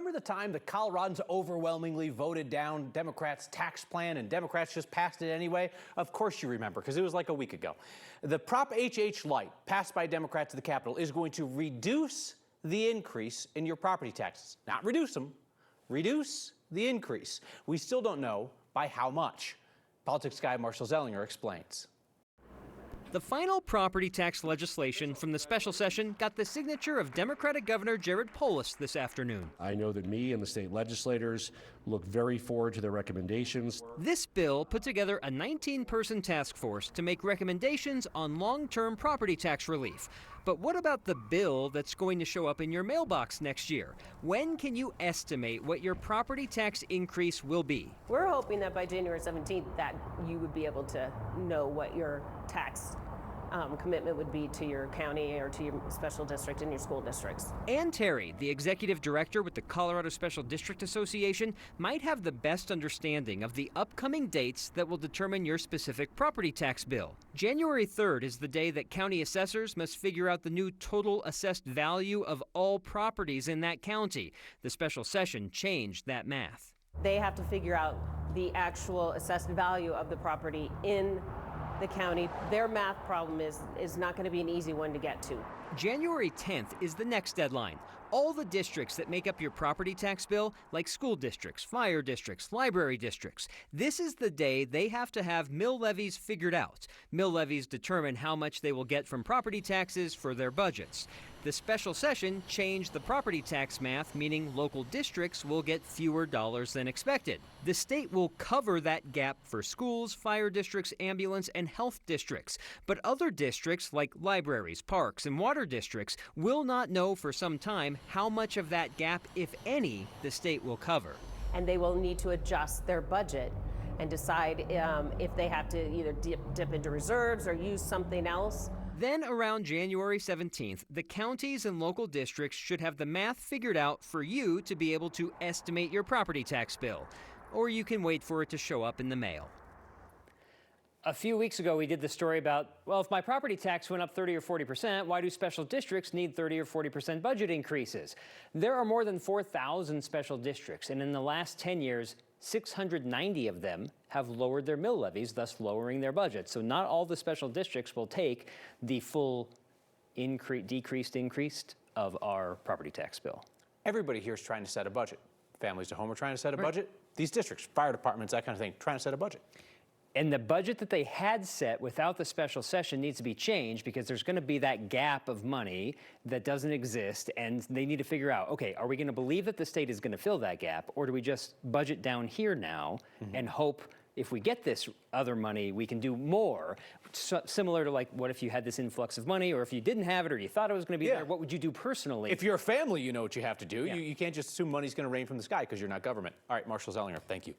Remember the time the Coloradans overwhelmingly voted down Democrats' tax plan and Democrats just passed it anyway? Of course you remember, because it was like a week ago. The Prop HH Light, passed by Democrats at the Capitol, is going to reduce the increase in your property taxes. Not reduce them, reduce the increase. We still don't know by how much. Politics guy Marshall Zellinger explains. The final property tax legislation from the special session got the signature of Democratic Governor Jared Polis this afternoon. I know that me and the state legislators look very forward to their recommendations. This bill put together a 19-person task force to make recommendations on long-term property tax relief. But what about the bill that's going to show up in your mailbox next year? When can you estimate what your property tax increase will be? We're hoping that by January 17th that you would be able to know what your tax commitment would be to your county or to your special district and your school districts. Ann Terry, the executive director with the Colorado Special District Association, might have the best understanding of the upcoming dates that will determine your specific property tax bill. January 3rd is the day that county assessors must figure out the new total assessed value of all properties in that county. The special session changed that math. They have to figure out the actual assessed value of the property in the county. Their math problem is not going to be an easy one to get to. January 10th is the next deadline. All the districts that make up your property tax bill, like school districts, fire districts, library districts, this is the day they have to have mill levies figured out. Mill levies determine how much they will get from property taxes for their budgets. The special session changed the property tax math, meaning local districts will get fewer dollars than expected. The state will cover that gap for schools, fire districts, ambulance, and health districts. But other districts, like libraries, parks, and water districts, will not know for some time how much of that gap, if any, the state will cover. And they will need to adjust their budget and decide if they have to either dip into reserves or use something else. Then around January 17th, the counties and local districts should have the math figured out for you to be able to estimate your property tax bill. Or you can wait for it to show up in the mail. A few weeks ago, we did the story about, well, if my property tax went up 30 or 40%, why do special districts need 30 or 40% budget increases? There are more than 4,000 special districts, and in the last 10 years, 690 of them have lowered their mill levies, thus lowering their budget. So not all the special districts will take the full decreased of our property tax bill. Everybody here is trying to set a budget. Families at home are trying to set a budget. These districts, fire departments, that kind of thing, trying to set a budget. And the budget that they had set without the special session needs to be changed because there's going to be that gap of money that doesn't exist, and they need to figure out, okay, are we going to believe that the state is going to fill that gap, or do we just budget down here now and hope if we get this other money, we can do more? So, similar to like, what if you had this influx of money, or if you didn't have it, or you thought it was going to be there, what would you do personally? If you're a family, you know what you have to do. You can't just assume money's going to rain from the sky because you're not government. All right, Marshall Zellinger, thank you.